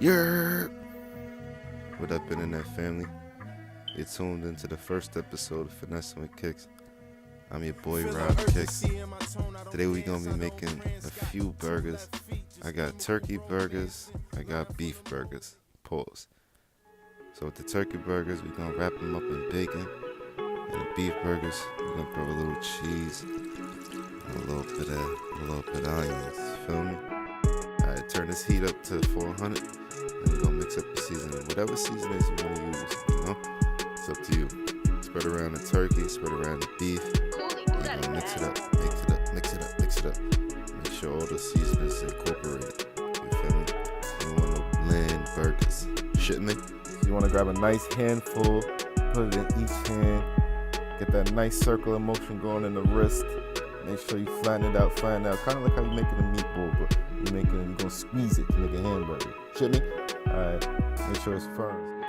Yeah. What up, internet family? You're tuned into the first episode of Finessin with Kicks. I'm your boy Rob Kicks. Today we're gonna be making a few burgers. I got turkey burgers, I got beef burgers. Pause. So with the turkey burgers, we're gonna wrap them up in bacon. And the beef burgers, we're gonna throw a little cheese and a little bit of onions. You feel me? Alright, turn this heat up to 400, and we're gonna mix up the seasoning. Whatever seasonings you wanna use, you know? It's up to you. Spread around the turkey, spread around the beef. We're gonna mix it up. Make sure all the seasonings incorporated. You feel me? You don't want no bland burgers. Shit me? You want to grab a nice handful, put it in each hand, get that nice circular motion going in the wrist. Make sure you flatten it out. Kind of like how you making a meatball, but you're gonna squeeze it to make a hamburger. Shit me? Alright, make sure it's firm.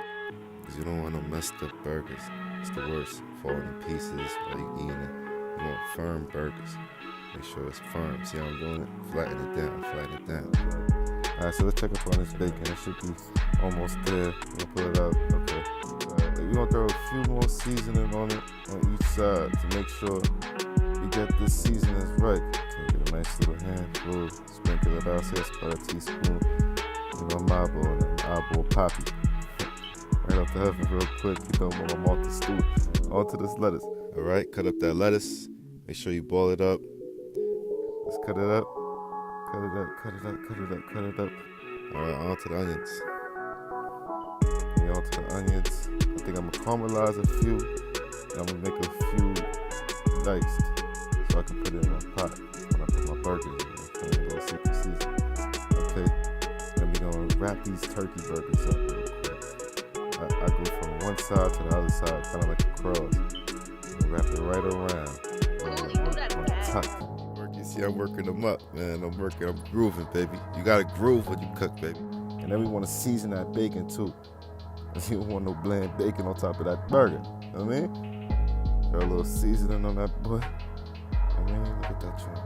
Cause you don't want no messed up burgers. It's the worst. Falling to pieces while you eating it. You want firm burgers. Make sure it's firm. See how I'm doing it? Flatten it down. Alright, so let's check up on this bacon. It should be almost there. We'll pull it out. Okay. We're gonna throw a few more seasoning on it on each side to make sure we get this seasoning right. So get a nice little handful, sprinkle it out. Say it's about a teaspoon. We're gonna eyeball and then eyeball poppy. Right off the heaven real quick. You don't want to malt the stew. Onto this lettuce. Alright, cut up that lettuce. Make sure you boil it up. Let's cut it up. Cut it up. Alright, on to the onions. Yeah, on to the onions. I think I'm gonna caramelize a few. And I'm gonna make a few diced so I can put it in my pot when I put my burger in. A little secret season. Okay. Then we're gonna wrap these turkey burgers up real quick. I go from one side to the other side, kind of like a cross. And wrap it right around. On top. See, I'm working them up, man. I'm grooving, baby. You gotta groove when you cook, baby. And then we want to season that bacon too. You don't want no bland bacon on top of that burger. You know what I mean? Got a little seasoning on that boy. I mean, look at that joint.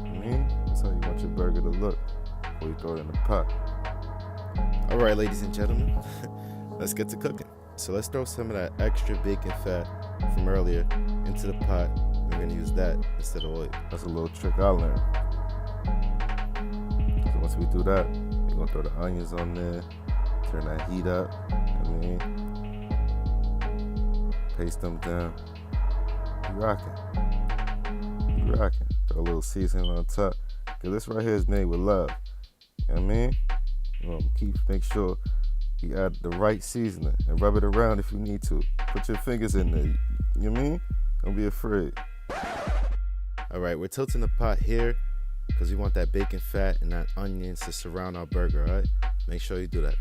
I mean, that's how you want your burger to look before you throw it in the pot. All right, ladies and gentlemen, let's get to cooking. So let's throw some of that extra bacon fat from earlier into the pot. We're gonna use that instead of oil. That's a little trick I learned. So once we do that, we're gonna throw the onions on there, turn that heat up. I mean, paste them down. You rocking. Throw a little seasoning on top. Cause this right here is made with love. You know what I mean? Make sure you add the right seasoning and rub it around if you need to. Put your fingers in there. You know what I mean? Don't be afraid. All right, we're tilting the pot here because we want that bacon fat and that onions to surround our burger, all right? Make sure you do that.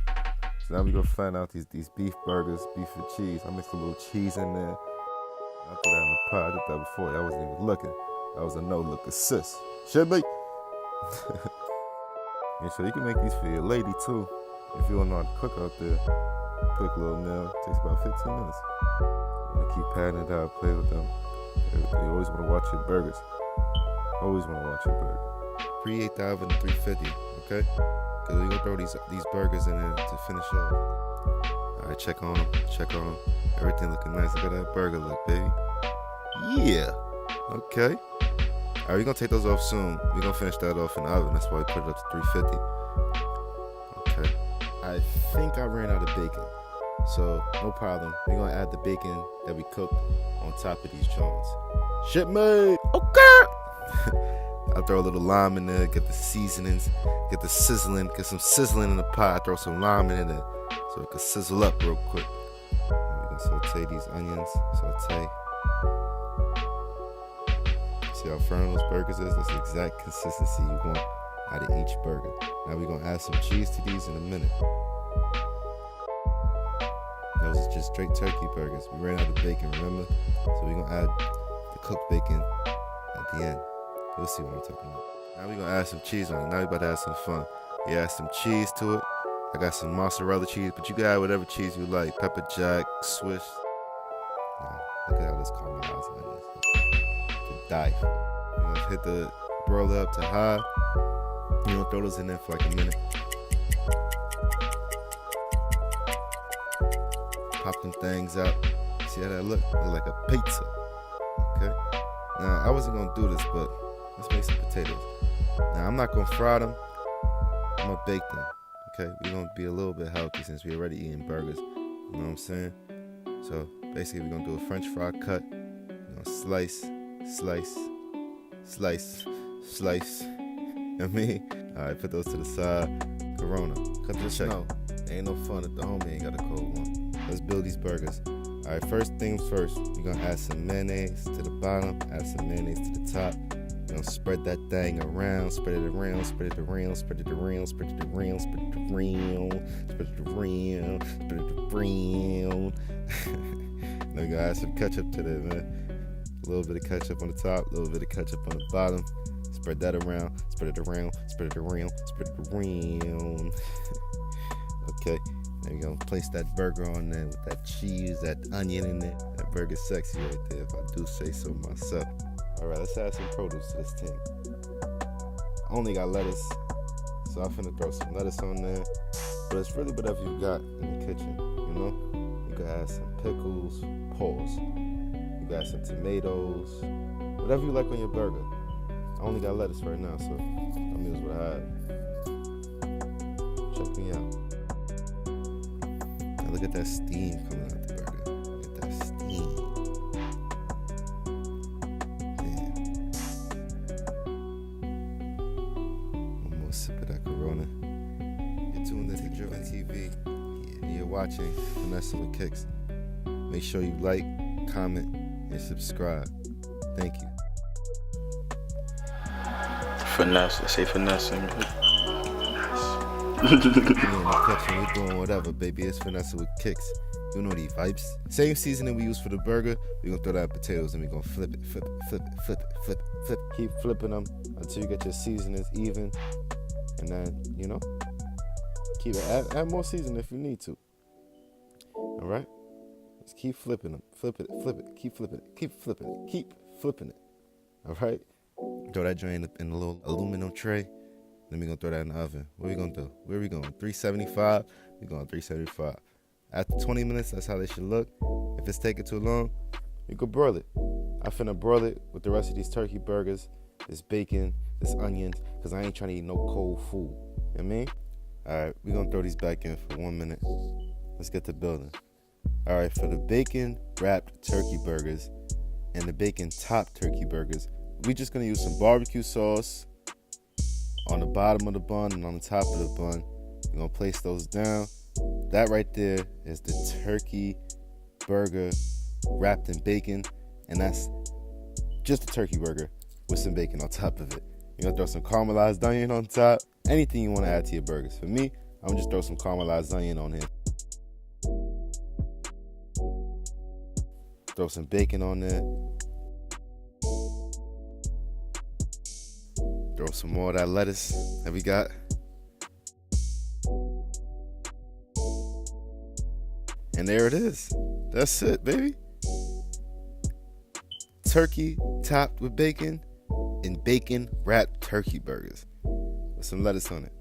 So now we're going to find out these beef burgers, beef and cheese. I mixed a little cheese in there. I put that in the pot. I did that before. I wasn't even looking. That was a no-look assist. Should be. And so you can make these for your lady, too. If you don't know how to cook out there, quick little meal. Takes about 15 minutes. You want to keep patting it out, play with them. You always want to watch your burgers. Always want to watch your burger. Preheat the oven to 350, okay? Because we're going to throw these burgers in there to finish off. All right, check on them. Everything looking nice. Look at that burger look, baby. Yeah. Okay. All right, we're going to take those off soon. We're going to finish that off in the oven. That's why we put it up to 350. Okay. I think I ran out of bacon. So, no problem. We're going to add the bacon that we cooked on top of these joints. Shit made! Okay! I'll throw a little lime in there, get the seasonings, get the sizzling, get some sizzling in the pot. Throw some lime in there so it can sizzle up real quick. And we're going to saute these onions. Saute. See how firm those burgers is? That's the exact consistency you want out of each burger. Now we're going to add some cheese to these in a minute. Those are just straight turkey burgers. We ran out of bacon, remember? So we're going to add the cooked bacon at the end. You'll see what I'm talking about. Now we're going to add some cheese on it. Now we're about to have some fun. We add some cheese to it. I got some mozzarella cheese, but you can add whatever cheese you like. Pepper jack, Swiss. Look at how this caramelized onions. To die for. We're going to hit the broiler up to high. You know, throw those in there for like a minute. Pop them things out. See how that look? Look like a pizza. Okay? Now, I wasn't gonna do this, but let's make some potatoes. Now, I'm not gonna fry them. I'm gonna bake them. Okay? We're gonna be a little bit healthy since we're already eating burgers. You know what I'm saying? So, basically, we're gonna do a French fry cut. We're gonna slice. You know what I mean? Alright, put those to the side. Corona. Cut the check. No, ain't no fun if the homie ain't got a cold one. Let's build these burgers. Alright, first things first, you're gonna add some mayonnaise to the bottom, add some mayonnaise to the top. You're gonna spread that thing around, spread it around, spread it around, spread it around, spread it around, spread it around, spread it around, spread it around. Now you're gonna add some ketchup to that, man. A little bit of ketchup on the top, a little bit of ketchup on the bottom. Spread that around, spread it around, spread it around, spread it around. Okay, now you're gonna place that burger on there with that cheese, that onion in there. That burger's sexy right there, if I do say so myself. All right, let's add some produce to this thing. I only got lettuce, so I'm finna throw some lettuce on there. But it's really whatever you got in the kitchen, you know? You can add some pickles, pause. You got some tomatoes, whatever you like on your burger. I only got lettuce right now, so I'm use what I have. Check me out. Now look at that steam coming out the burger. Look at that steam. Damn. One more sip of that Corona. You're tuned into Driven TV, and you're watching Finessin with Kicks. Make sure you like, comment, and subscribe. Thank you. Finesse, say finessing. We in the kitchen, we doing whatever, baby. It's Finessin with Kicks. You know these vibes. Same seasoning we use for the burger. We gonna throw that in potatoes and we gonna flip it, flip it, flip it, flip it, flip it, flip it. Keep flipping them until you get your seasonings even, and then keep it. Add more seasoning if you need to. All right. Just keep flipping them, flip it, keep flipping it, keep flipping it, keep flipping it. All right. Throw that joint in a little aluminum tray. Then we're going to throw that in the oven. What are we going to do? Where are we going? 375? We're going 375. After 20 minutes, that's how they should look. If it's taking too long, you could broil it. I finna broil it with the rest of these turkey burgers, this bacon, this onions, because I ain't trying to eat no cold food. You know what I mean? All right, we're going to throw these back in for 1 minute. Let's get to building. All right, for the bacon-wrapped turkey burgers and the bacon-topped turkey burgers, we're just going to use some barbecue sauce on the bottom of the bun and on the top of the bun. We're going to place those down. That right there is the turkey burger wrapped in bacon, and that's just a turkey burger with some bacon on top of it. You're going to throw some caramelized onion on top. Anything you want to add to your burgers. For me, I'm going to just throw some caramelized onion on here. Throw some bacon on there. Throw some more of that lettuce that we got. And there it is. That's it, baby. Turkey topped with bacon and bacon wrapped turkey burgers with some lettuce on it.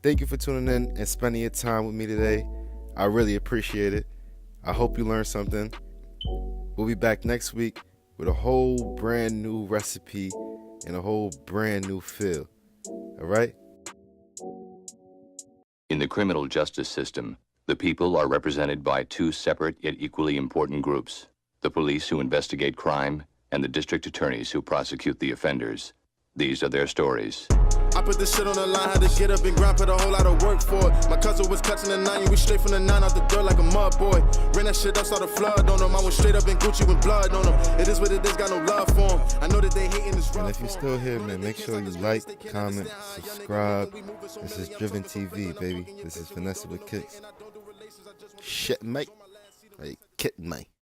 Thank you for tuning in and spending your time with me today. I really appreciate it. I hope you learned something. We'll be back next week with a whole brand new recipe and a whole brand new feel. All right? In the criminal justice system, the people are represented by two separate yet equally important groups: the police who investigate crime and the district attorneys who prosecute the offenders. These are their stories. I put this shit on the line, had to get up and grind, put a whole lot of work for it. My cousin was catching the 9, we straight from the 9 out the door like a mud boy. Ran that shit up, started flood on them. I went straight up in Gucci with blood on them. It is what it is, got no love for them. I know that they hating this rough. And if you're still here, man, make sure you like, comment, subscribe. This is Driven TV, baby. This is Finessin with Kicks. Shit, mate. Hey, kitten, mate.